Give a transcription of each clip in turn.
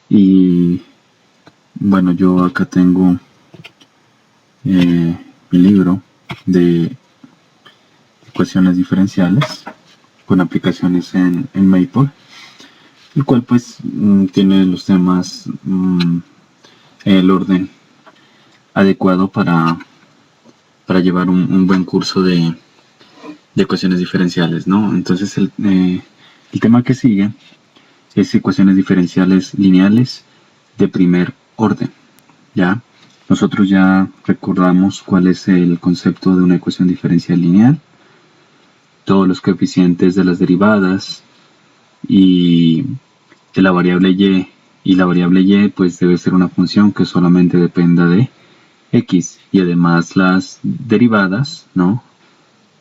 Y bueno, yo acá tengo mi libro de ecuaciones diferenciales con aplicaciones en Maple, el cual pues tiene los temas el orden adecuado para llevar un buen curso de ecuaciones diferenciales, ¿no? Entonces el tema que sigue es ecuaciones diferenciales lineales de primer orden, ¿ya? Nosotros ya recordamos cuál es el concepto de una ecuación diferencial lineal, todos los coeficientes de las derivadas y de la variable y la variable y pues debe ser una función que solamente dependa de x, y además las derivadas, ¿no?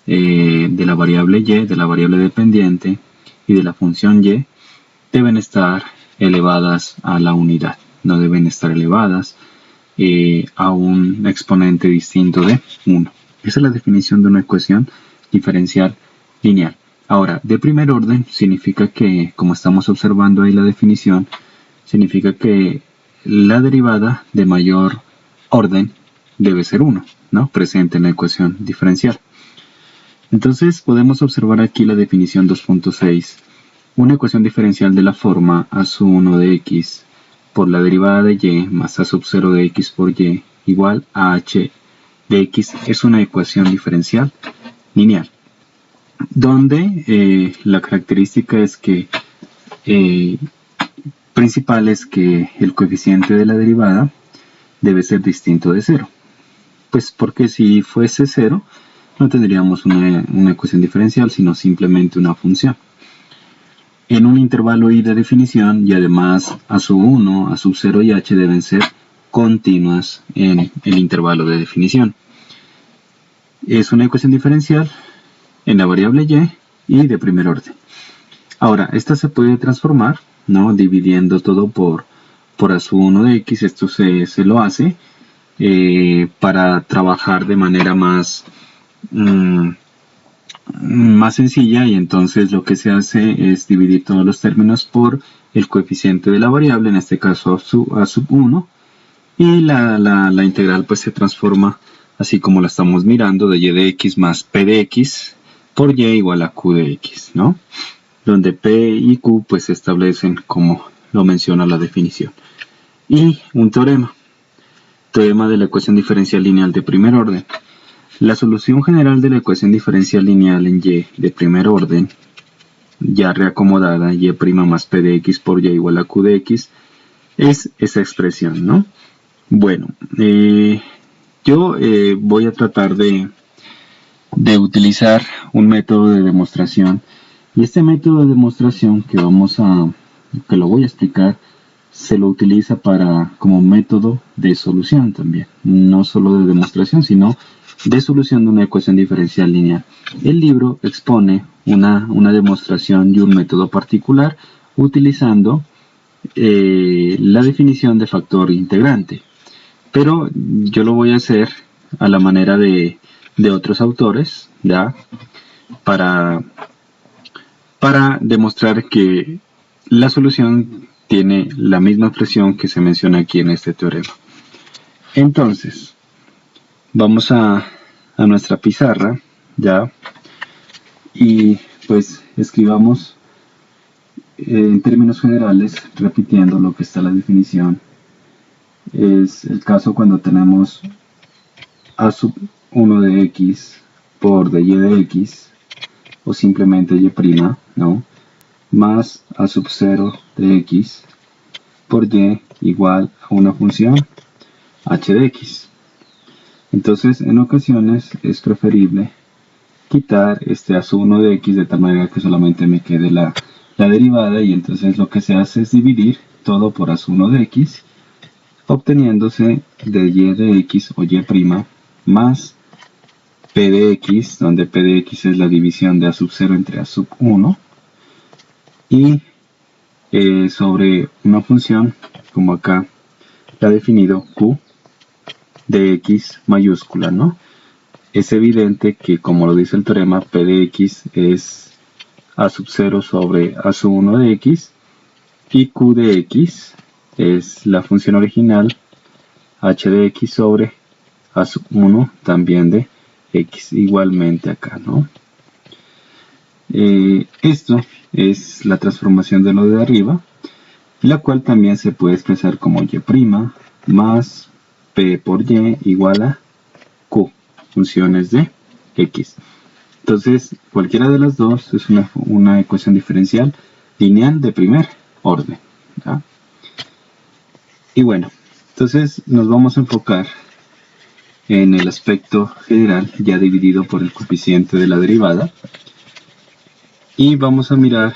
De la variable y, de la variable dependiente y de la función y deben estar elevadas a la unidad, no deben estar elevadas a un exponente distinto de 1. Esa es la definición de una ecuación diferencial lineal. Ahora, de primer orden significa que, como estamos observando ahí la definición, significa que la derivada de mayor orden debe ser 1, ¿no? Presente en la ecuación diferencial. Entonces podemos observar aquí la definición 2.6. Una ecuación diferencial de la forma a sub 1 de x por la derivada de y más a sub 0 de x por y igual a h de x es una ecuación diferencial lineal, donde la característica es que principal es que el coeficiente de la derivada debe ser distinto de 0. Pues porque si fuese 0, no tendríamos una ecuación diferencial, sino simplemente una función. En un intervalo y de definición, y además a sub 1, a sub 0 y h deben ser continuas en el intervalo de definición. Es una ecuación diferencial en la variable y de primer orden. Ahora, esta se puede transformar, ¿no? Dividiendo todo por a sub 1 de x. Esto se lo hace para trabajar de manera más sencilla, y entonces lo que se hace es dividir todos los términos por el coeficiente de la variable, en este caso a sub 1, y la integral pues se transforma así como la estamos mirando, de y de x más p de x por y igual a q de x, ¿no? Donde p y q pues se establecen como lo menciona la definición. Y un teorema de la ecuación diferencial lineal de primer orden. La solución general de la ecuación diferencial lineal en y de primer orden, ya reacomodada, y' más p de x por y igual a q de x, es esa expresión, ¿no? Bueno, yo voy a tratar de utilizar un método de demostración, y este método de demostración que lo voy a explicar, se lo utiliza como método de solución también, no solo de demostración, sino de solución de una ecuación diferencial lineal. El libro expone una demostración y un método particular utilizando la definición de factor integrante, pero yo lo voy a hacer a la manera de otros autores, ¿ya? Para demostrar que la solución tiene la misma expresión que se menciona aquí en este teorema. Entonces, vamos a nuestra pizarra, ¿ya? Y pues escribamos en términos generales, repitiendo lo que está en la definición. Es el caso cuando tenemos a sub 1 de x por de y de x, o simplemente y', ¿no? Más a sub 0 de x por y igual a una función h de x. Entonces, en ocasiones es preferible quitar este a sub 1 de x de tal manera que solamente me quede la derivada, y entonces lo que se hace es dividir todo por a sub 1 de x, obteniéndose de y de x o y' más p de x, donde p de x es la división de a sub 0 entre a sub 1, y sobre una función, como acá la he definido, q de x mayúscula, ¿no? Es evidente que, como lo dice el teorema, p de x es a sub 0 sobre a sub 1 de x, y q de x es la función original h de x sobre a sub 1 también de x, igualmente acá, ¿no? Esto es la transformación de lo de arriba, la cual también se puede expresar como y' más p por y igual a q, funciones de x. Entonces, cualquiera de las dos es una ecuación diferencial lineal de primer orden, ¿ya? Y bueno, entonces nos vamos a enfocar en el aspecto general ya dividido por el coeficiente de la derivada y vamos a mirar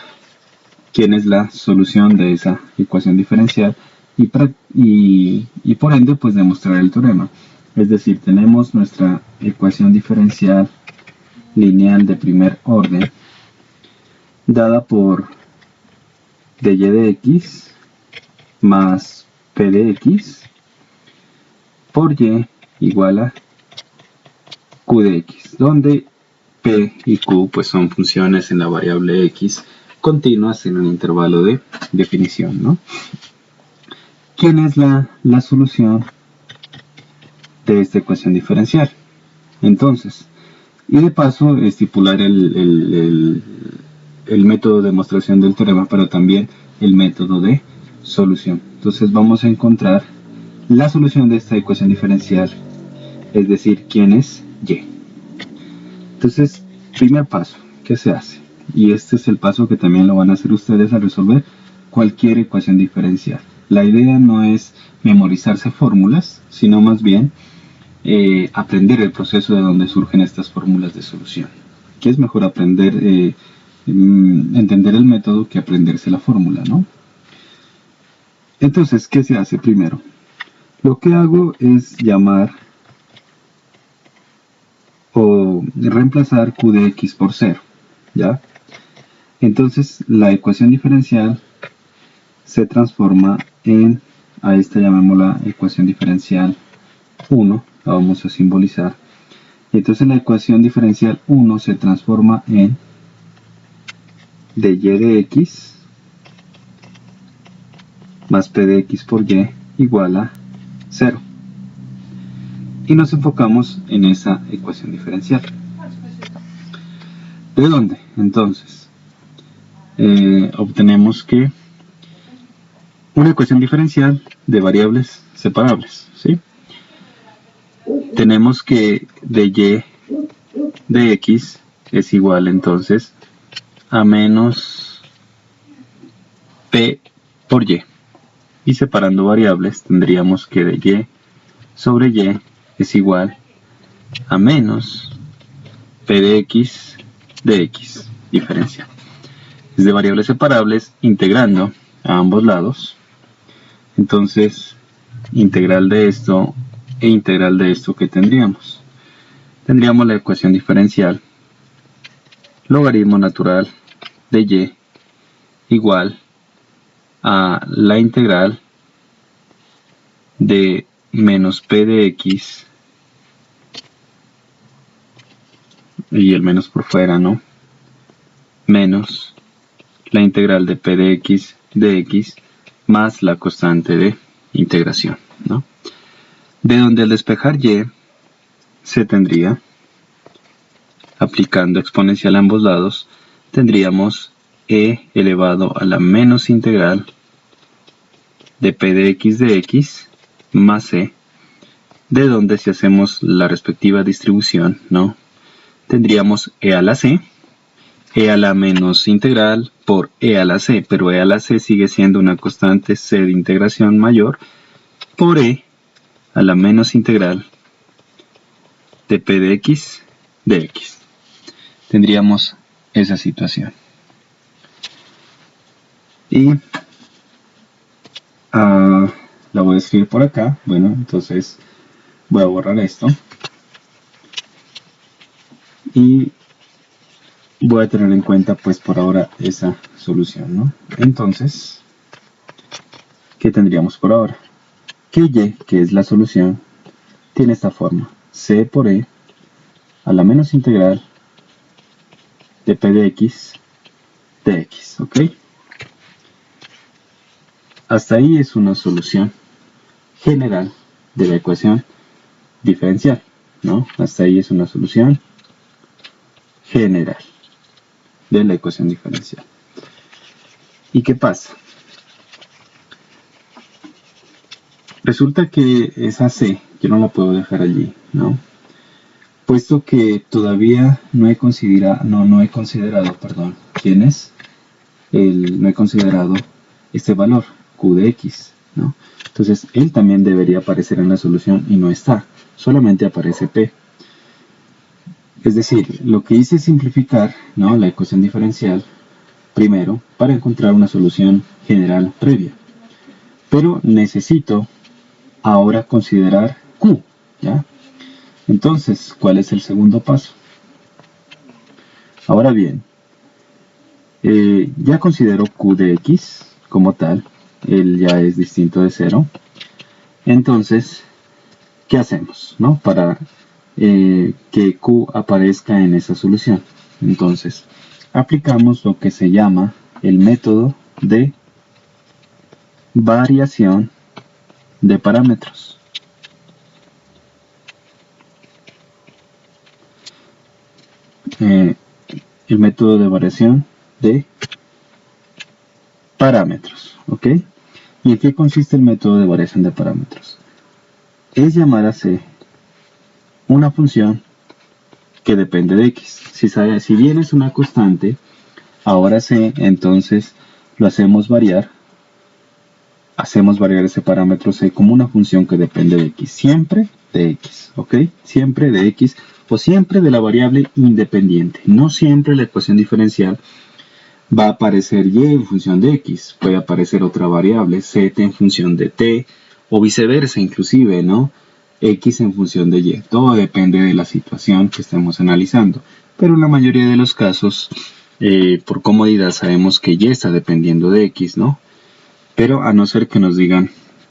quién es la solución de esa ecuación diferencial y por ende pues demostrar el teorema. Es decir, tenemos nuestra ecuación diferencial lineal de primer orden dada por dy de x más p de x por y igual a q de x, donde p y q pues son funciones en la variable x continuas en un intervalo de definición, ¿no? ¿Quién es la solución de esta ecuación diferencial? Entonces, y de paso estipular el método de demostración del teorema, pero también el método de solución. Entonces vamos a encontrar la solución de esta ecuación diferencial, es decir, quién es y. Entonces, primer paso, ¿qué se hace? Y este es el paso que también lo van a hacer ustedes al resolver cualquier ecuación diferencial. La idea no es memorizarse fórmulas, sino más bien aprender el proceso de donde surgen estas fórmulas de solución. Que es mejor aprender, entender el método que aprenderse la fórmula, ¿no? Entonces, ¿qué se hace primero? Lo que hago es llamar o reemplazar q de x por 0, ¿ya? Entonces, la ecuación diferencial se transforma en, a esta llamémosla ecuación diferencial 1, la vamos a simbolizar. Y entonces la ecuación diferencial 1 se transforma en dy de x más p de x por y igual a 0. Y nos enfocamos en esa ecuación diferencial. ¿De dónde? Entonces, obtenemos que una ecuación diferencial de variables separables, ¿sí? Tenemos que dy de x es igual entonces a menos p por y. Y separando variables tendríamos que dy sobre y es igual a menos p de x diferencial. Es de variables separables integrando a ambos lados. Entonces, integral de esto e integral de esto, ¿qué tendríamos? Tendríamos la ecuación diferencial logaritmo natural de y igual a la integral de menos p de x y el menos por fuera, ¿no? Menos la integral de p de x más la constante de integración, ¿no? De donde al despejar y se tendría, aplicando exponencial a ambos lados, tendríamos e elevado a la menos integral de p de x más e, de donde si hacemos la respectiva distribución, ¿no? Tendríamos e a la c, e a la menos integral por e a la c, pero e a la c sigue siendo una constante c de integración mayor por e a la menos integral de p de x. Tendríamos esa situación. Y la voy a escribir por acá. Bueno, entonces voy a borrar esto. Y voy a tener en cuenta pues por ahora esa solución, ¿no? Entonces, ¿qué tendríamos por ahora? Que y, que es la solución, tiene esta forma. C por e a la menos integral de p de x, ¿ok? hasta ahí es una solución general de la ecuación diferencial, ¿no? Hasta ahí es una solución general de la ecuación diferencial. ¿Y qué pasa? Resulta que esa C, yo no la puedo dejar allí, ¿no? Puesto que todavía no he considerado, ¿quién es? No he considerado este valor, Q de X, ¿no? Entonces, él también debería aparecer en la solución y no está, solamente aparece P. Es decir, lo que hice es simplificar, ¿no?, la ecuación diferencial primero para encontrar una solución general previa. Pero necesito ahora considerar Q, ¿ya? Entonces, ¿cuál es el segundo paso? Ahora bien, ya considero Q de X como tal, él ya es distinto de 0. Entonces, ¿qué hacemos, no? Para que Q aparezca en esa solución. Entonces, aplicamos lo que se llama el método de variación de parámetros. El método de variación de parámetros, ¿ok? ¿Y en qué consiste el método de variación de parámetros? Es llamar a C una función que depende de X. Si bien es una constante, ahora C, entonces lo hacemos variar ese parámetro C como una función que depende de X, siempre de X, ¿ok? Siempre de X o siempre de la variable independiente. No siempre la ecuación diferencial va a aparecer Y en función de X, puede aparecer otra variable, Z en función de T, o viceversa inclusive, ¿no? X en función de Y. Todo depende de la situación que estemos analizando. Pero en la mayoría de los casos, por comodidad sabemos que Y está dependiendo de X, ¿no? Pero a no ser que nos digan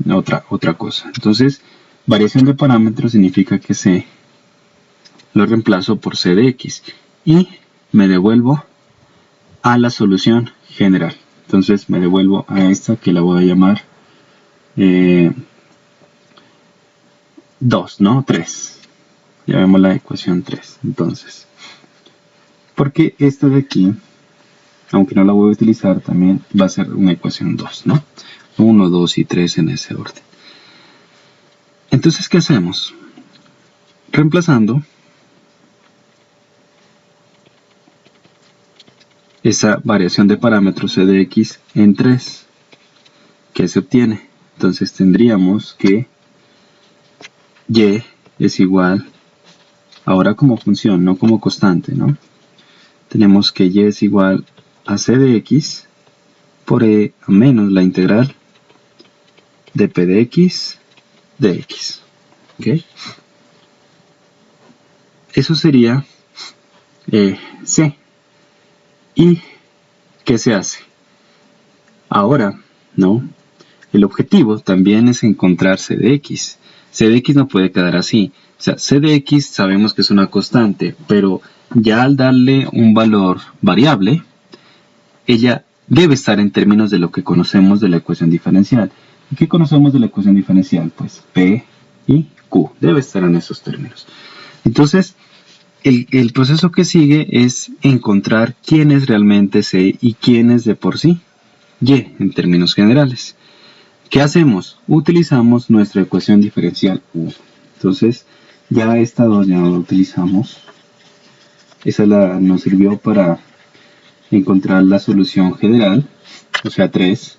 otra cosa. Entonces, variación de parámetros significa que C lo reemplazo por C de X y me devuelvo a la solución general. Entonces me devuelvo a esta que la voy a llamar 2, ¿no? 3. Llamemos la ecuación 3. Entonces, porque esta de aquí, aunque no la voy a utilizar, también va a ser una ecuación 2, ¿no? 1, 2 y 3 en ese orden. Entonces, ¿qué hacemos? Reemplazando esa variación de parámetros C de X en 3, ¿qué se obtiene? Entonces tendríamos que Y es igual, ahora como función, no como constante, ¿no? Tenemos que Y es igual a C de X por E menos la integral de P de X de X. ¿Ok? Eso sería C. ¿Y qué se hace? Ahora, ¿no? El objetivo también es encontrar C de X. C de X no puede quedar así. O sea, C de X sabemos que es una constante, pero ya al darle un valor variable, ella debe estar en términos de lo que conocemos de la ecuación diferencial. ¿Y qué conocemos de la ecuación diferencial? Pues P y Q. Debe estar en esos términos. Entonces, el proceso que sigue es encontrar quién es realmente C y quién es de por sí Y en términos generales. ¿Qué hacemos? Utilizamos nuestra ecuación diferencial U. Entonces, ya esta 2 ya no la utilizamos. Esa nos sirvió para encontrar la solución general, o sea 3.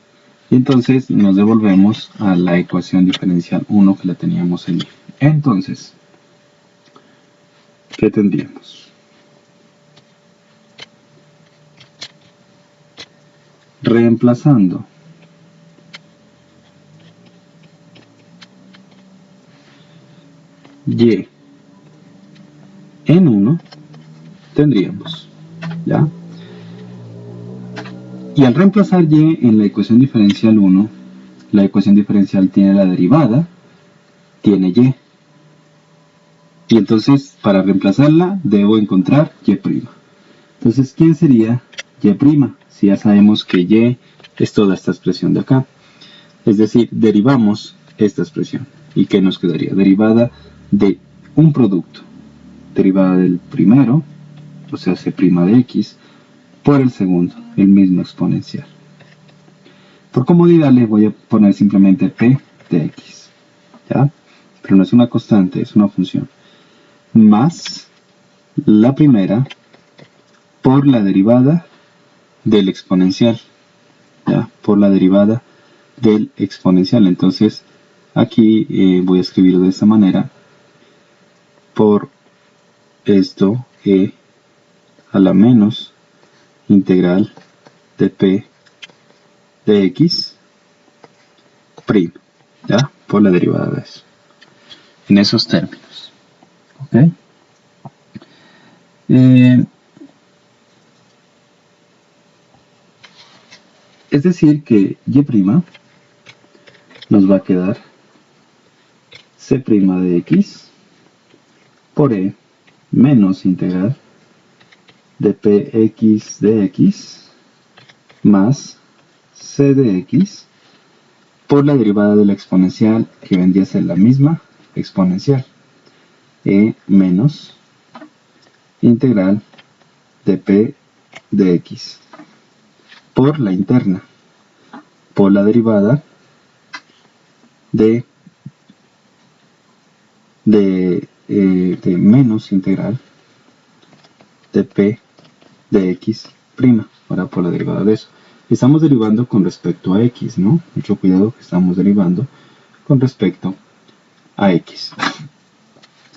Y entonces nos devolvemos a la ecuación diferencial 1 que la teníamos allí. Entonces, ¿qué tendríamos? Reemplazando Y en 1 tendríamos, ¿ya? Y al reemplazar Y en la ecuación diferencial 1, la ecuación diferencial tiene la derivada, tiene Y. Y entonces, para reemplazarla, debo encontrar Y'. Entonces, ¿quién sería Y'? Si ya sabemos que Y es toda esta expresión de acá. Es decir, derivamos esta expresión. ¿Y qué nos quedaría? Derivada de un producto. Derivada del primero, o sea, c' de x, por el segundo, el mismo exponencial. Por comodidad le voy a poner simplemente p de x, ¿ya? Pero no es una constante, es una función. Más la primera por la derivada del exponencial, ¿ya? Por la derivada del exponencial. Entonces, aquí voy a escribirlo de esta manera. Por esto, e a la menos integral de p de x prima, ¿ya? Por la derivada de eso. En esos términos. ¿Ok? Es decir que y' nos va a quedar c' de x por e menos integral de px de x más c de x por la derivada de la exponencial, que vendría a ser la misma exponencial, e menos integral de p de x por la interna, por la derivada de menos integral de p de x prima, ahora por la derivada de eso. Estamos derivando con respecto a x, ¿no? Mucho cuidado que estamos derivando con respecto a x.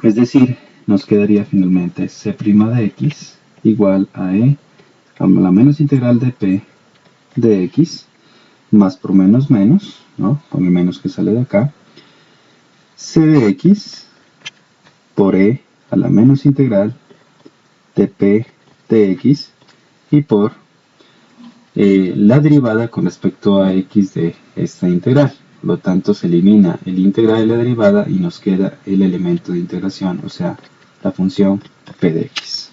Es decir, nos quedaría finalmente c' de x igual a e a la menos integral de p de x más por menos menos, ¿no? Con el menos que sale de acá, c de x por e a la menos integral de p de x y por la derivada con respecto a x de esta integral. Por lo tanto, se elimina el integral de la derivada y nos queda el elemento de integración, o sea, la función p de x.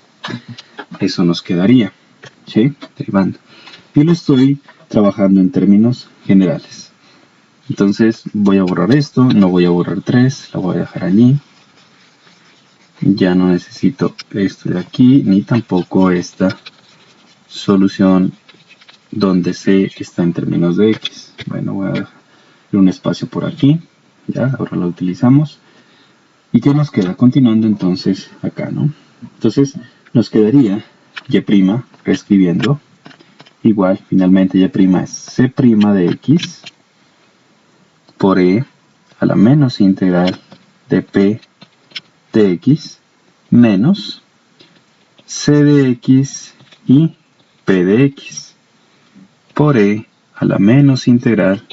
Eso nos quedaría, ¿sí? Derivando. Y lo estoy trabajando en términos generales. Entonces voy a borrar esto, no voy a borrar 3, la voy a dejar allí. Ya no necesito esto de aquí, ni tampoco esta solución donde c está en términos de x. Bueno, voy a dejar un espacio por aquí, ya, ahora lo utilizamos. ¿Y qué nos queda? Continuando entonces acá, ¿no? Entonces nos quedaría y', reescribiendo, igual, finalmente y' es c' de x por e a la menos integral de p de x menos c de x y p de x por e a la menos integral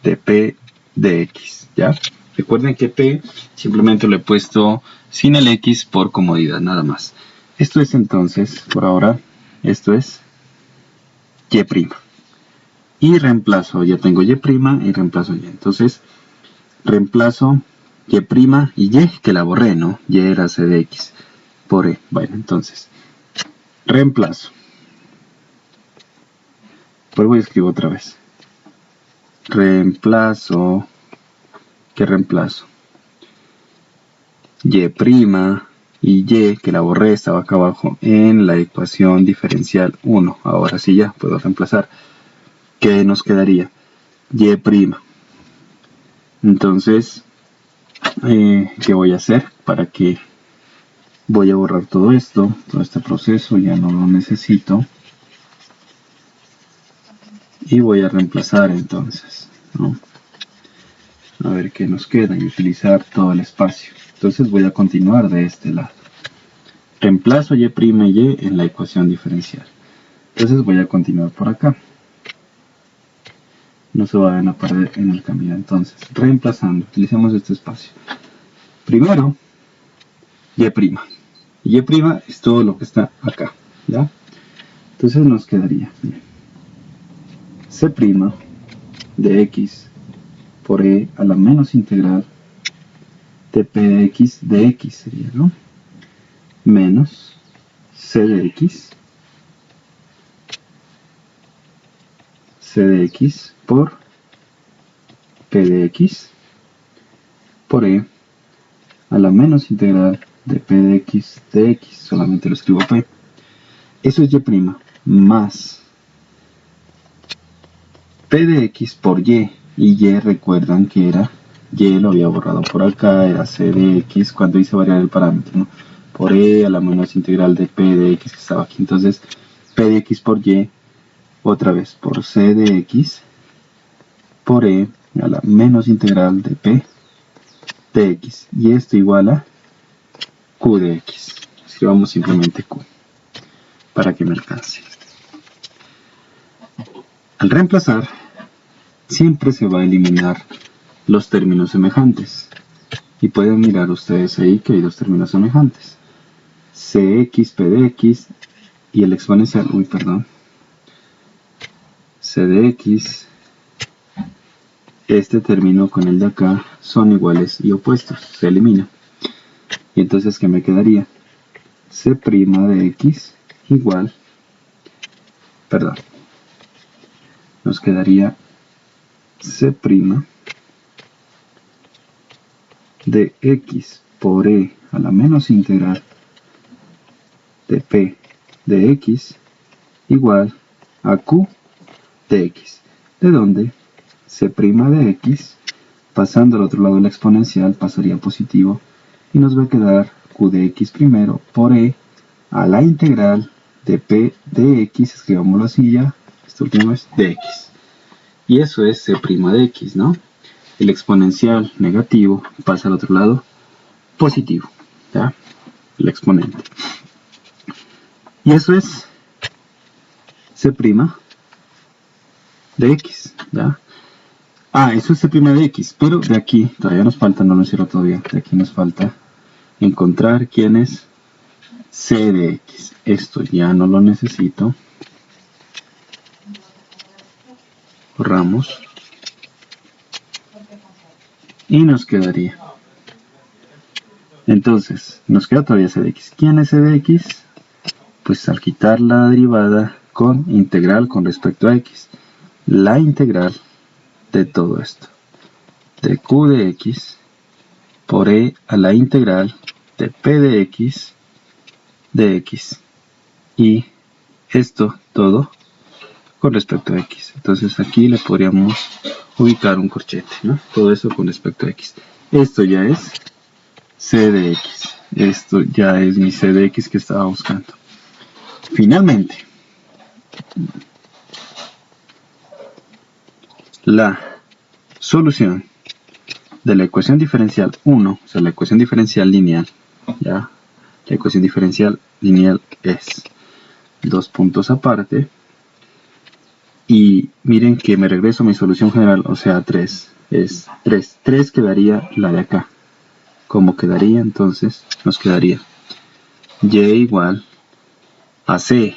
de p de x, ¿ya? Recuerden que p simplemente lo he puesto sin el x por comodidad, nada más. Esto es entonces, por ahora, esto es y'. Y reemplazo, ya tengo y' y reemplazo y. Entonces, reemplazo y' y que la borré, ¿no? Y era c de x por e. Bueno, entonces, reemplazo. Vuelvo y escribo otra vez. Reemplazo. ¿Qué reemplazo? Y' y que la borré, estaba acá abajo en la ecuación diferencial 1. Ahora sí ya puedo reemplazar. ¿Qué nos quedaría? Y'. Entonces, ¿qué voy a hacer? ¿Para qué? Voy a borrar todo esto, todo este proceso, ya no lo necesito. Y voy a reemplazar entonces, ¿no? A ver qué nos queda y utilizar todo el espacio. Entonces voy a continuar de este lado. Reemplazo y' y en la ecuación diferencial. Entonces voy a continuar por acá. No se vayan a perder en el camino. Entonces, reemplazando, utilicemos este espacio. Primero, y'. Y' es todo lo que está acá, ¿ya? Entonces nos quedaría, bien, c' de x por e a la menos integral de p de x sería, ¿no? Menos c de x por P de X por E a la menos integral de P de X, solamente lo escribo P. Eso es Y' más P de X por Y. Y recuerdan que era, Y lo había borrado por acá, era C de X cuando hice variar el parámetro, ¿no? Por E a la menos integral de P de X que estaba aquí. Entonces, P de X por Y, otra vez, por C de X, por E a la menos integral de P de X. Y esto igual a Q de X. Escribamos simplemente Q, para que me alcance. Al reemplazar, siempre se va a eliminar los términos semejantes. Y pueden mirar ustedes ahí que hay dos términos semejantes. Cx, P de X y el exponencial, C de X, este término con el de acá son iguales y opuestos, se elimina. Y entonces, ¿qué me quedaría? C' de X igual, nos quedaría C' de X por E a la menos integral de P de X igual a Q de X, de donde C' de X, pasando al otro lado de la exponencial, pasaría positivo y nos va a quedar Q de X primero por E a la integral de P de X, escribámoslo así ya, este último es de X. Y eso es C' de X, ¿no? El exponencial negativo pasa al otro lado positivo, ¿ya? El exponente. Y eso es C' de X, ¿ya? Eso es C' de X, pero de aquí todavía nos falta, no lo hicieron todavía, de aquí nos falta encontrar quién es C de X. Esto ya no lo necesito. Borramos. Y nos quedaría. Entonces, nos queda todavía C de X. ¿Quién es C de X? Pues al quitar la derivada con integral con respecto a X, la integral de todo esto, de Q de X por E a la integral de P de X de X. Y esto todo con respecto a X. Entonces aquí le podríamos ubicar un corchete, ¿no? Todo eso con respecto a X. Esto ya es C de X. Esto ya es mi C de X que estaba buscando. Finalmente, la solución de la ecuación diferencial 1, o sea, la ecuación diferencial lineal, ¿ya? La ecuación diferencial lineal es dos puntos aparte. Y miren que me regreso a mi solución general, o sea, 3. Es 3. 3 quedaría la de acá. ¿Cómo quedaría? Entonces nos quedaría y igual a c,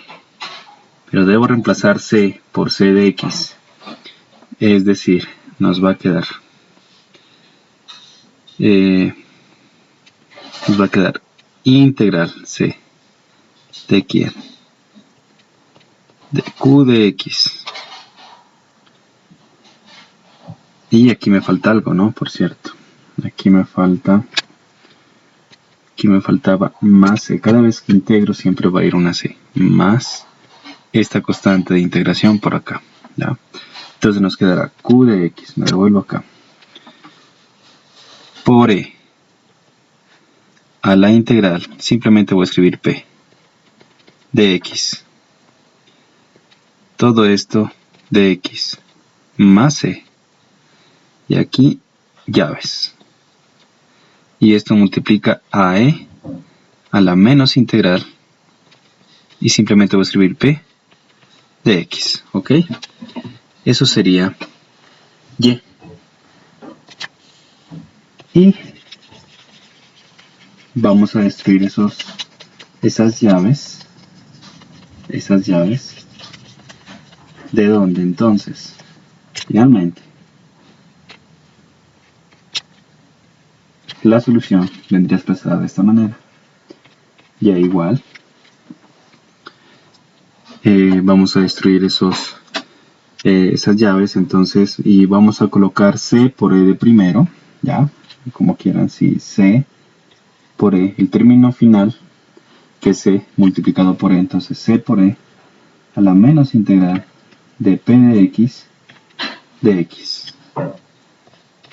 pero debo reemplazar c por c de x, es decir, nos va a quedar integral c de quién, de q de x. Y aquí me falta algo, ¿no? Por cierto, aquí me faltaba más c. Cada vez que integro siempre va a ir una c, más esta constante de integración por acá, ¿ya? Entonces nos quedará q de x, me devuelvo acá, por e a la integral, simplemente voy a escribir p de x. Todo esto de x más c. Y aquí llaves. Y esto multiplica a e a la menos integral. Y simplemente voy a escribir p de x. ¿Ok? Eso sería y. Y vamos a destruir esas llaves. ¿De dónde entonces? Finalmente, la solución vendría expresada de esta manera. Y igual, vamos a destruir esos esas llaves, entonces, y vamos a colocar C por E de primero, ya, como quieran, si C por E, el término final, que es C multiplicado por E, entonces C por E a la menos integral de P de X,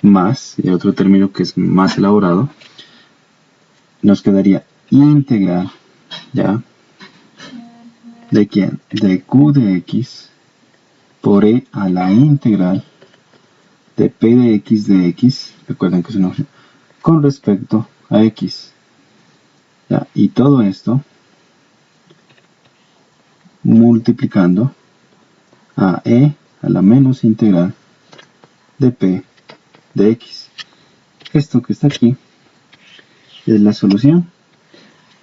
más, y otro término que es más elaborado, nos quedaría integral, ya, ¿de quién? De Q de X por E a la integral de P de X, recuerden que es una opción, con respecto a X. ¿Ya? Y todo esto multiplicando a E a la menos integral de P de X. Esto que está aquí es la solución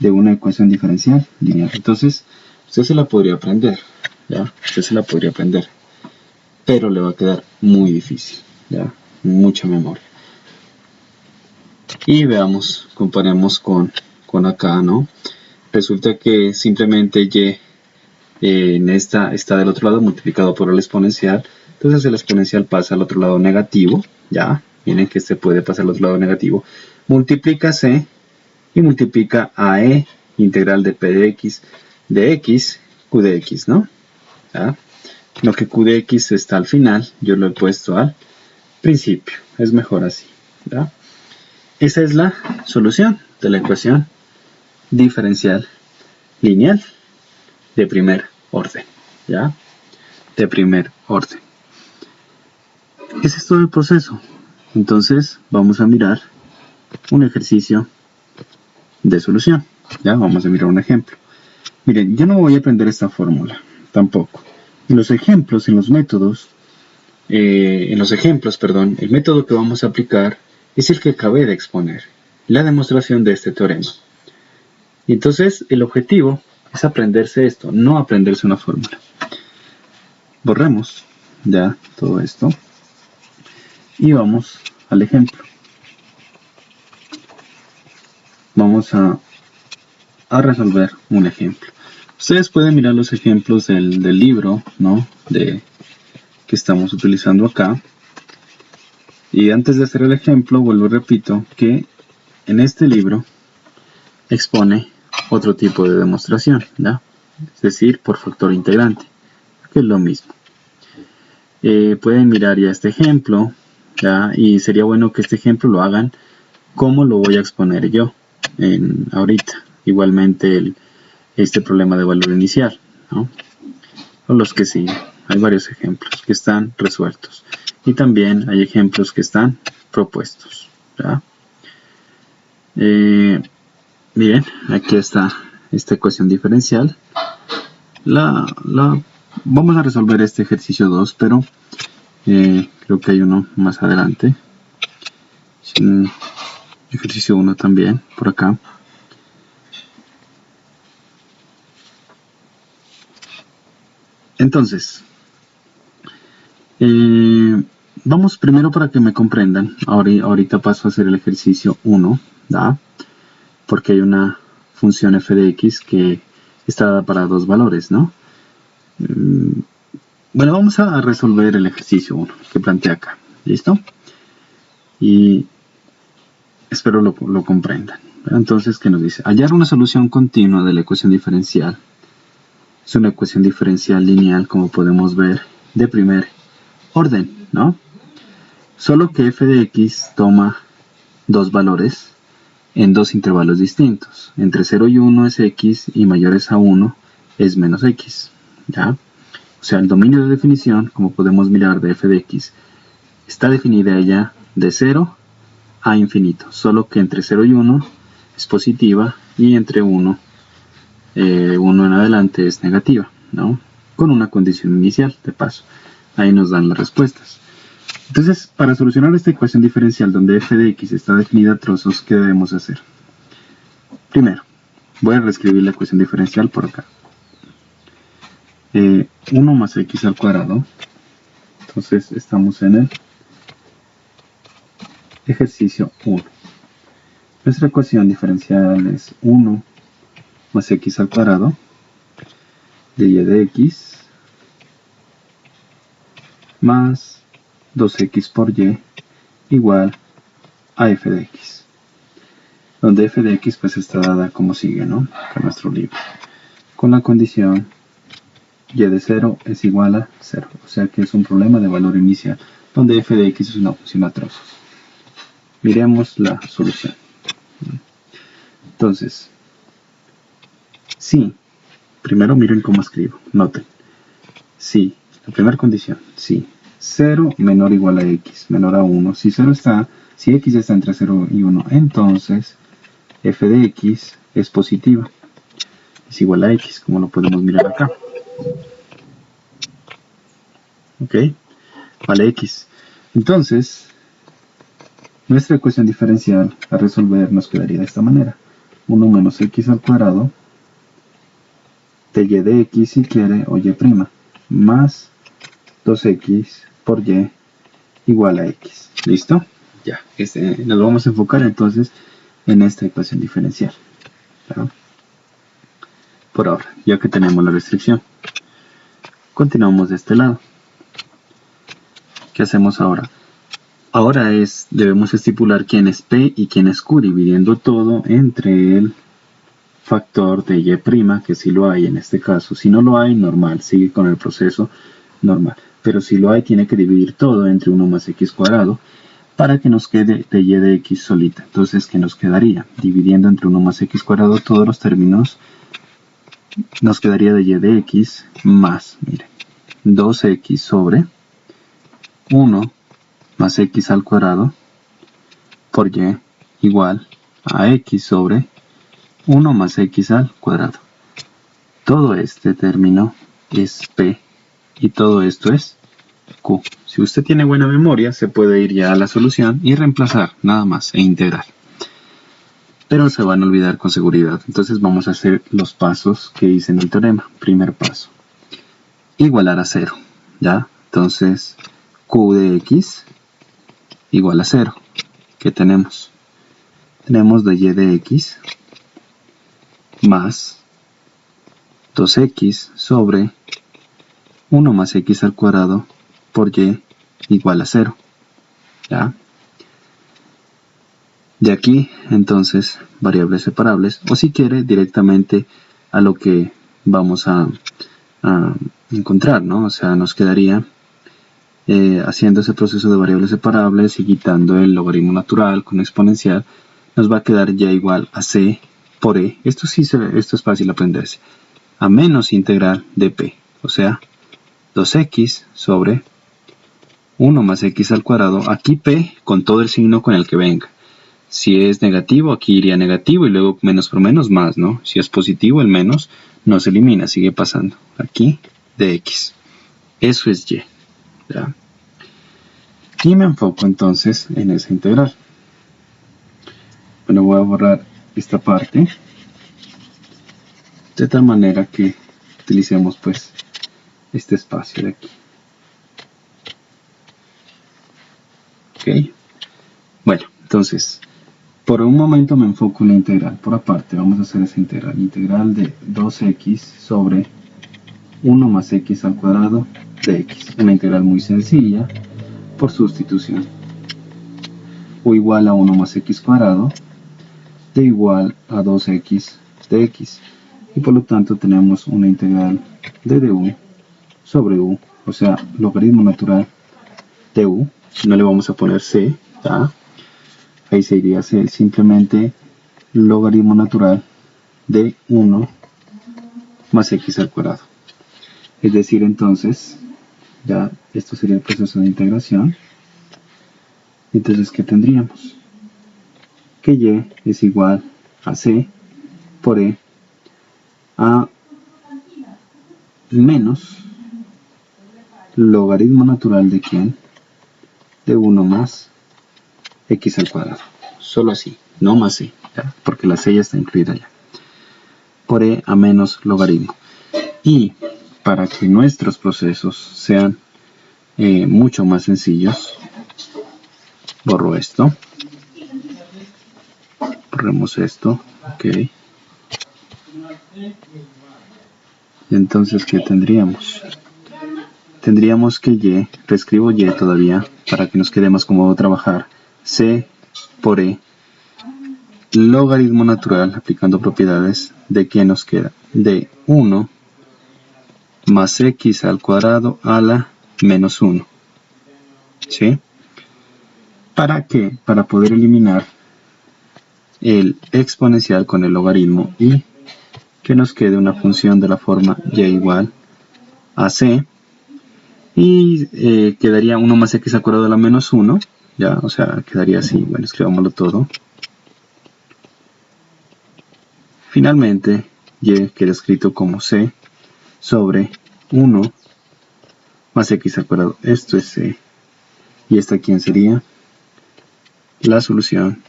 de una ecuación diferencial lineal. Entonces, usted se la podría aprender, ¿ya? Usted se la podría aprender, pero le va a quedar muy difícil, ¿ya? Mucha memoria. Y veamos, comparemos con acá, ¿no? Resulta que simplemente Y en esta está del otro lado multiplicado por el exponencial, entonces el exponencial pasa al otro lado negativo, ¿ya? Miren que este puede pasar al otro lado negativo, multiplica C y multiplica a E integral de P de X, Q de X, ¿no? ¿Ya? Lo que Q de X está al final, yo lo he puesto al principio, es mejor así, ¿ya? Esa es la solución de la ecuación diferencial lineal de primer orden, ¿ya? De primer orden. Ese es todo el proceso. Entonces vamos a mirar un ejercicio de solución, ¿ya? Vamos a mirar un ejemplo. Miren, yo no voy a aprender esta fórmula, tampoco. En los ejemplos, en los métodos, el método que vamos a aplicar es el que acabé de exponer, la demostración de este teorema. Y entonces el objetivo es aprenderse esto, no aprenderse una fórmula. Borremos ya todo esto y vamos al ejemplo. Vamos a resolver un ejemplo. Ustedes pueden mirar los ejemplos del libro, ¿no? Que estamos utilizando acá. Y antes de hacer el ejemplo, vuelvo y repito que en este libro expone otro tipo de demostración, ¿ya? Es decir, por factor integrante, que es lo mismo. Pueden mirar ya este ejemplo, ¿ya? Y sería bueno que este ejemplo lo hagan como lo voy a exponer yo ahorita. Igualmente este problema de valor inicial, ¿no? O los que siguen. Hay varios ejemplos que están resueltos. Y también hay ejemplos que están propuestos, ¿ya? Miren, aquí está esta ecuación diferencial. Vamos a resolver este ejercicio 2, pero creo que hay uno más adelante. Ejercicio 1 también, por acá. Entonces, vamos primero para que me comprendan. Ahorita paso a hacer el ejercicio 1, ¿da? Porque hay una función f de x que está dada para dos valores, ¿no? Bueno, vamos a resolver el ejercicio 1 que plantea acá. ¿Listo? Y espero lo comprendan. Entonces, ¿qué nos dice? Hallar una solución continua de la ecuación diferencial. Es una ecuación diferencial lineal, como podemos ver, de primer orden, ¿no? Solo que f de x toma dos valores en dos intervalos distintos. Entre 0 y 1 es x y mayores a 1 es menos x, ¿ya? O sea, el dominio de definición, como podemos mirar de f de x, está definida ella de 0 a infinito, solo que entre 0 y 1 es positiva y entre 1 en adelante es negativa, ¿no? Con una condición inicial, de paso. Ahí nos dan las respuestas. Entonces, para solucionar esta ecuación diferencial donde f de x está definida a trozos, ¿qué debemos hacer? Primero, voy a reescribir la ecuación diferencial por acá. 1 más x al cuadrado. Entonces, estamos en el ejercicio 1. Nuestra ecuación diferencial es 1 más x al cuadrado de y de x más 2x por y igual a f de x, donde f de x pues está dada como sigue, ¿no? En nuestro libro, con la condición y de 0 es igual a 0, o sea que es un problema de valor inicial, donde f de x es una función a trozos. Miremos la solución. Entonces, si, primero miren cómo escribo, noten, si, la primera condición, si 0 menor o igual a x, menor a 1, si x está entre 0 y 1, entonces f de x es positiva, es igual a x, como lo podemos mirar acá. ¿Ok? Vale x. Entonces, nuestra ecuación diferencial a resolver nos quedaría de esta manera. 1 menos x al cuadrado de y de x si quiere, o y', más 2x por y igual a x. ¿Listo? Ya, nos vamos a enfocar entonces en esta ecuación diferencial. ¿Claro? Por ahora, ya que tenemos la restricción. Continuamos de este lado. ¿Qué hacemos ahora? Ahora debemos estipular quién es P y quién es Q, dividiendo todo entre el factor de y', que sí lo hay en este caso. Si no lo hay, normal, sigue con el proceso normal. Pero si lo hay, tiene que dividir todo entre 1 más x cuadrado para que nos quede de y de x solita. Entonces, ¿qué nos quedaría? Dividiendo entre 1 más x cuadrado todos los términos, nos quedaría de y de x más, miren, 2x sobre 1 más x al cuadrado por y igual a x sobre 1 más x al cuadrado. Todo este término es P y todo esto es Q. Si usted tiene buena memoria, se puede ir ya a la solución y reemplazar nada más e integrar. Pero se van a olvidar con seguridad. Entonces vamos a hacer los pasos que hice en el teorema. Primer paso. Igualar a 0. ¿Ya? Entonces Q de x igual a 0. ¿Qué tenemos? Tenemos de y de x más 2x sobre 1 más x al cuadrado por y igual a 0. ¿Ya? De aquí, entonces, variables separables, o si quiere, directamente a lo que vamos a encontrar, ¿no? O sea, nos quedaría haciendo ese proceso de variables separables y quitando el logaritmo natural con exponencial, nos va a quedar y igual a c por e. Esto es fácil aprenderse. A menos integral de p, o sea, 2x sobre 1 más x al cuadrado, aquí p con todo el signo con el que venga. Si es negativo, aquí iría negativo y luego menos por menos más, ¿no? Si es positivo, el menos no se elimina, sigue pasando. Aquí, de x. Eso es y. ¿Ya? Y me enfoco entonces en esa integral. Bueno, voy a borrar esta parte de tal manera que utilicemos pues este espacio de aquí. Ok. Bueno, entonces por un momento me enfoco en la integral. Por aparte vamos a hacer esa integral. Integral de 2x sobre 1 más x al cuadrado de x. Una integral muy sencilla por sustitución. O igual a 1 más x cuadrado de igual a 2x de x. Y por lo tanto tenemos una integral de du sobre u. O sea, logaritmo natural de u. No le vamos a poner c, ¿ya? Ahí se iría a ser simplemente logaritmo natural de 1 más x al cuadrado. Es decir, entonces, ya esto sería el proceso de integración. Entonces, ¿qué tendríamos? Que y es igual a c por e a menos logaritmo natural de ¿quién? De 1 más x al cuadrado. Solo así, no más c, ¿ya? Porque la c ya está incluida ya. Por e a menos logaritmo. Y para que nuestros procesos sean mucho más sencillos, borro esto. Borremos esto, ok. Entonces, ¿qué tendríamos? tendríamos que y, reescribo y todavía para que nos quede más cómodo trabajar, c por e, logaritmo natural aplicando propiedades, de qué nos queda, de 1 más x al cuadrado a la menos 1. ¿Sí? ¿Para qué? Para poder eliminar el exponencial con el logaritmo y que nos quede una función de la forma y igual a c, y quedaría 1 más x al cuadrado a la menos 1, ya, o sea, quedaría así. Bueno, escribámoslo todo. Finalmente, y queda escrito como c sobre 1 más x al cuadrado. Esto es c. Y esta, ¿quién sería? La solución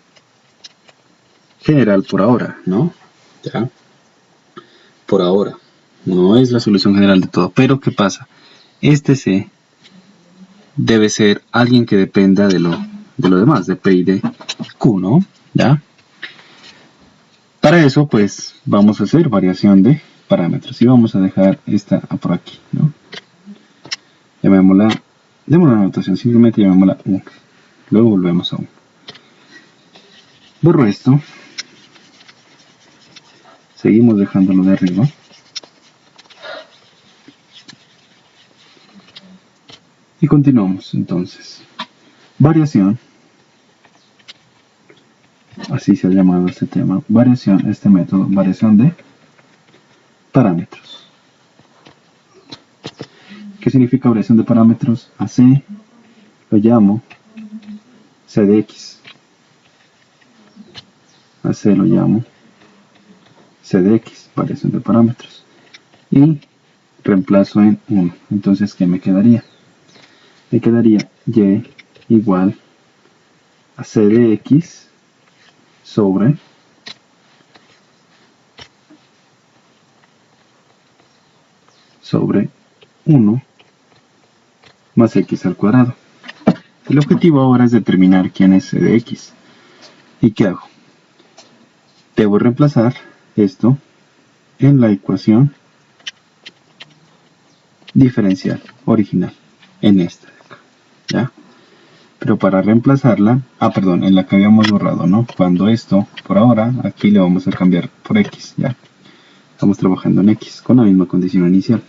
general por ahora, ¿no? ¿Ya? Por ahora. No es la solución general de todo. Pero, ¿qué pasa? Este c debe ser alguien que dependa de lo demás, de P y de Q, ¿no? ¿Ya? Para eso, pues, vamos a hacer variación de parámetros. Y vamos a dejar esta por aquí, ¿no? Llamémosla, démosle una anotación, simplemente llamémosla 1. Luego volvemos a 1. Borro esto. Seguimos dejándolo de arriba. Y continuamos, entonces. Variación. Así se ha llamado este tema. Variación, este método. Variación de parámetros. ¿Qué significa variación de parámetros? A C lo llamo C de X. A C lo llamo C de X, variación de parámetros. Y reemplazo en 1. Entonces, ¿qué me quedaría? Me quedaría Y igual a C de X sobre sobre 1 más X al cuadrado. El objetivo ahora es determinar quién es C de X. ¿Y qué hago? Debo reemplazar esto en la ecuación diferencial original, en esta de acá, ¿ya? Pero para reemplazarla, en la que habíamos borrado, ¿no? Cuando esto, por ahora, aquí le vamos a cambiar por X, ¿ya? Estamos trabajando en X, con la misma condición inicial.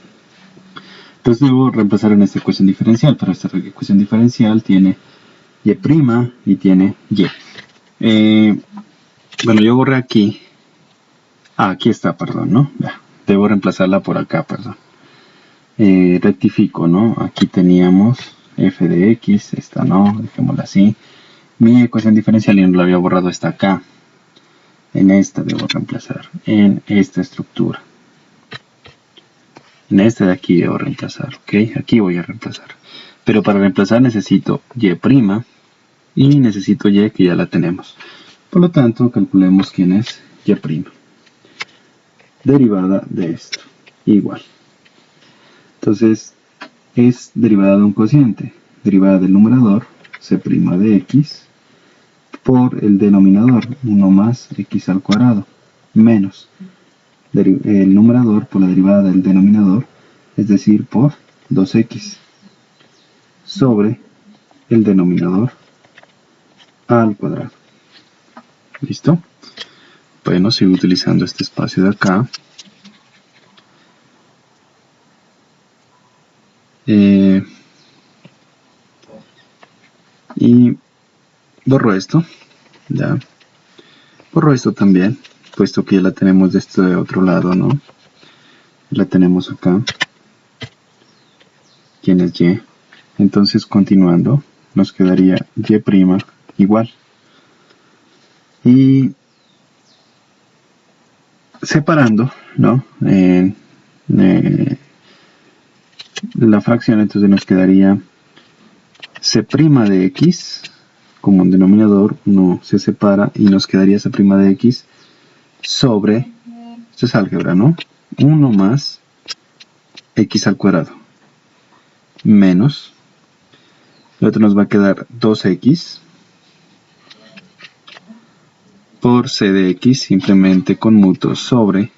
Entonces debo reemplazar en esta ecuación diferencial, pero esta ecuación diferencial tiene y' y tiene y. Bueno, yo borré aquí. Aquí está, perdón, ¿no? Ya, debo reemplazarla por acá, perdón. Rectifico, ¿no? Aquí teníamos f de x, esta no, dejémosla así. Mi ecuación diferencial ya no la había borrado, está acá. En esta debo reemplazar, en esta estructura. En esta de aquí debo reemplazar, ¿ok? Aquí voy a reemplazar. Pero para reemplazar necesito y' y necesito y que ya la tenemos. Por lo tanto, calculemos quién es y'. Derivada de esto, igual. Entonces, es derivada de un cociente. Derivada del numerador, c' de x, por el denominador, 1 más x al cuadrado, menos el numerador por la derivada del denominador, es decir, por 2x, sobre el denominador al cuadrado. ¿Listo? Bueno, sigo utilizando este espacio de acá. Y borro esto, ya. Borro esto también, puesto que ya la tenemos de este otro lado, ¿no? La tenemos acá. ¿Quién es y? Entonces, continuando, nos quedaría y igual. Y separando, ¿no? La fracción, entonces nos quedaría c' de x como un denominador, no se separa y nos quedaría c' de x sobre, esto es álgebra, ¿no? 1 más x al cuadrado menos, el otro nos va a quedar 2x por c de x, simplemente conmuto sobre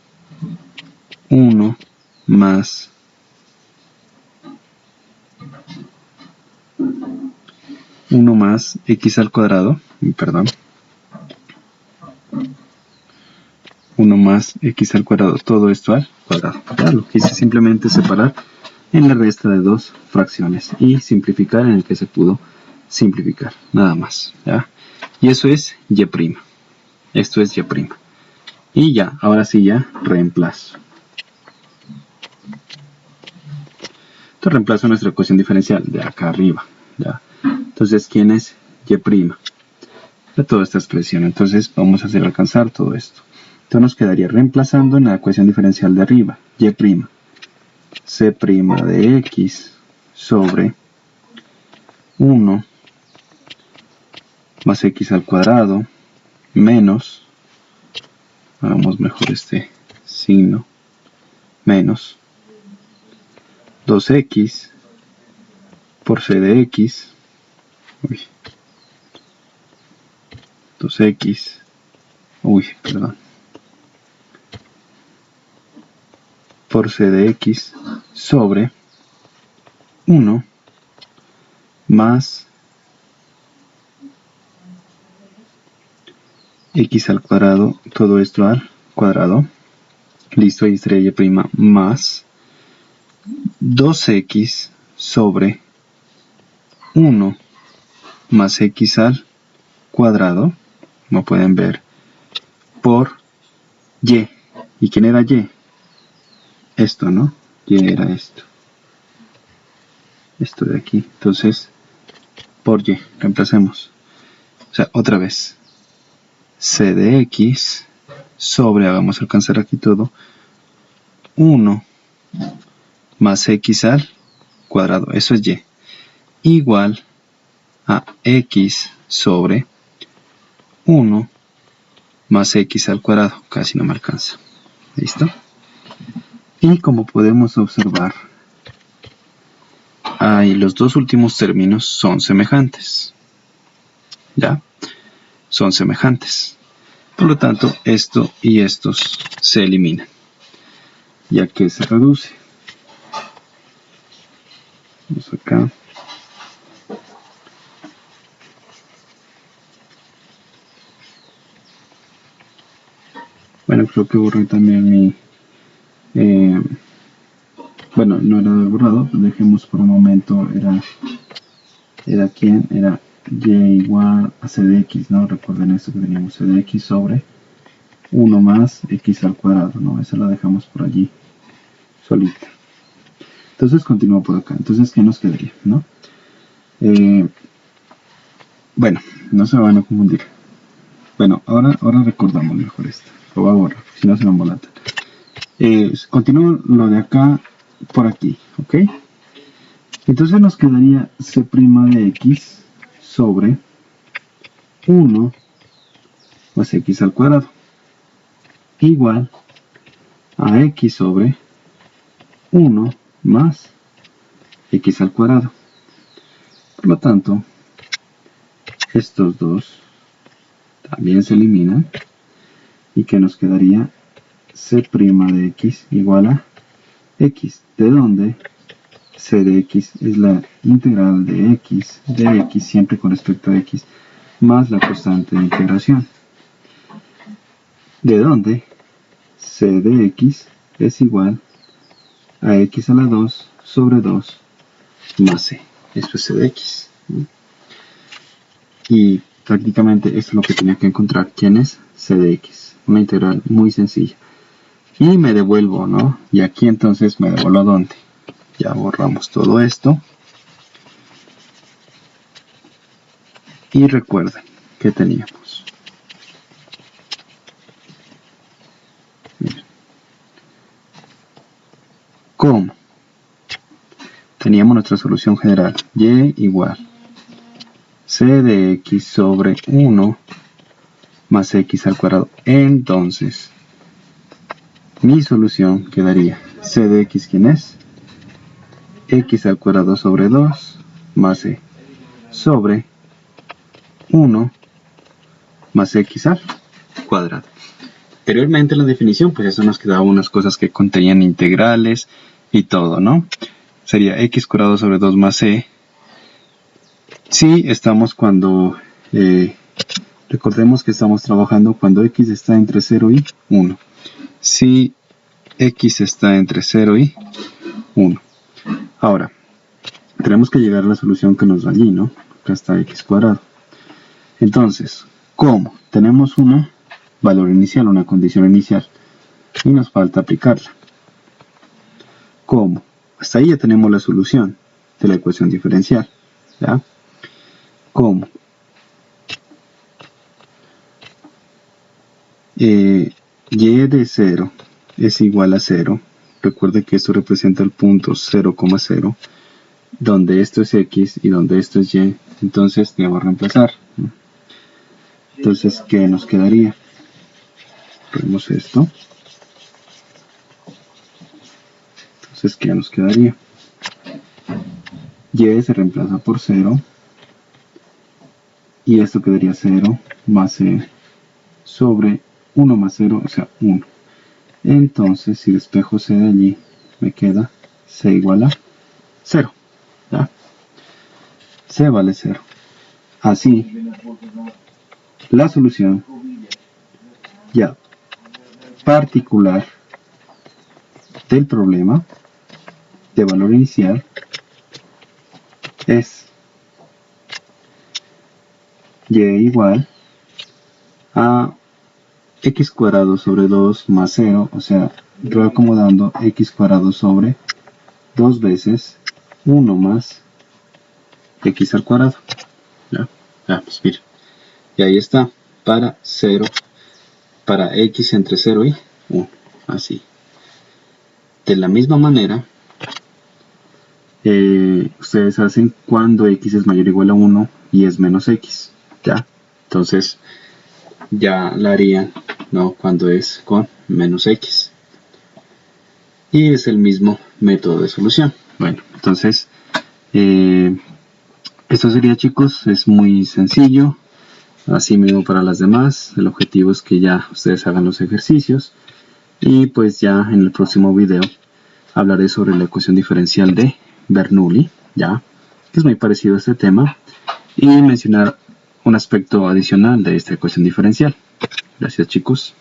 1 más 1 más x al cuadrado, perdón, 1 más x al cuadrado, todo esto al cuadrado. Ya lo que hice simplemente separar en la resta de dos fracciones y simplificar en el que se pudo simplificar, nada más, ¿ya? Y eso es y'. Esto es y'. Y ya, ahora sí ya reemplazo. Entonces reemplazo nuestra ecuación diferencial de acá arriba, ¿ya? Entonces, ¿quién es y'? De toda esta expresión. Entonces vamos a hacer alcanzar todo esto. Entonces nos quedaría reemplazando en la ecuación diferencial de arriba, y', c' de x sobre 1 más x al cuadrado menos, hagamos mejor este signo, menos 2x por c de x, 2x, por c de x sobre 1 más x al cuadrado, todo esto al cuadrado, listo, ahí estaría y' más 2x sobre 1 más x al cuadrado, como pueden ver, por y. ¿Y quién era y? Esto, ¿no? Y era esto. Esto de aquí. Entonces, por y, reemplacemos. O sea, otra vez. C de x sobre, hagamos alcanzar aquí todo, 1 más x al cuadrado, eso es y, igual a x sobre 1 más x al cuadrado, casi no me alcanza, ¿listo? Y como podemos observar, ahí los dos últimos términos son semejantes, ¿ya? Son semejantes. Por lo tanto, esto y estos se eliminan, ya que se reduce. Vamos acá. Bueno, creo que borré también mi... bueno, no era borrado, dejemos por un momento, era quién, era y igual a c de x, ¿no? Recuerden esto que teníamos c de x sobre 1 más x al cuadrado, ¿no? Esa la dejamos por allí, solita. Entonces continúo por acá. Entonces, ¿qué nos quedaría, no? Bueno, no se van a confundir. Bueno, ahora recordamos mejor esto. Lo voy a borrar, si no se me embolatan. Continúo lo de acá por aquí, ¿ok? Entonces nos quedaría c' de x sobre 1 más x al cuadrado igual a x sobre 1 más x al cuadrado. Por lo tanto, estos dos también se eliminan y que nos quedaría c' de x igual a x, de donde c de x es la integral de x siempre con respecto a x más la constante de integración, de donde c de x es igual a x a la 2 sobre 2 más c. Esto es c de x. Y prácticamente esto es lo que tenía que encontrar. ¿Quién es? C de x. Una integral muy sencilla. Y me devuelvo, ¿no? Y aquí entonces me devuelvo a dónde. Ya borramos todo esto. Y recuerden que teníamos. Miren. ¿Cómo? Teníamos nuestra solución general. Y igual c de x sobre 1 más x al cuadrado. Entonces, mi solución quedaría c de x, ¿quién es? X al cuadrado sobre 2 más c sobre 1 más x al cuadrado. Anteriormente en la definición, pues eso nos quedaba unas cosas que contenían integrales y todo, ¿no? Sería x cuadrado sobre 2 más c Sí, estamos cuando, recordemos que estamos trabajando cuando x está entre 0 y 1. Si x está entre 0 y 1. Ahora, tenemos que llegar a la solución que nos da allí, ¿no? Acá está x cuadrado. Entonces, ¿cómo? Tenemos un valor inicial, una condición inicial, y nos falta aplicarla. ¿Cómo? Hasta ahí ya tenemos la solución de la ecuación diferencial, ¿ya? ¿Cómo? Y de 0 es igual a 0. Recuerde que esto representa el punto 0,0, donde esto es x y donde esto es y. Entonces le voy a reemplazar. Entonces, ¿qué nos quedaría? Vemos esto. Entonces, ¿qué nos quedaría? Y se reemplaza por 0. Y esto quedaría 0 más c sobre 1 más 0, o sea, 1. Entonces, si despejo c de allí, me queda c igual a 0. ¿Ya? C vale 0. Así, la solución ya particular del problema de valor inicial es y igual a x cuadrado sobre 2 más 0, o sea, reacomodando x cuadrado sobre 2 veces 1 más x al cuadrado. ¿Ya? Pues miren. Y ahí está, para 0, para x entre 0 y 1, así. De la misma manera, ustedes hacen cuando x es mayor o igual a 1 y es menos x, ¿ya? Entonces, ya la harían, ¿no? Cuando es con menos x. Y es el mismo método de solución. Bueno, entonces, esto sería, chicos, es muy sencillo. Así mismo para las demás, el objetivo es que ya ustedes hagan los ejercicios. Y pues ya en el próximo video hablaré sobre la ecuación diferencial de Bernoulli, ya, que es muy parecido a este tema, y mencionar un aspecto adicional de esta ecuación diferencial. Gracias, chicos.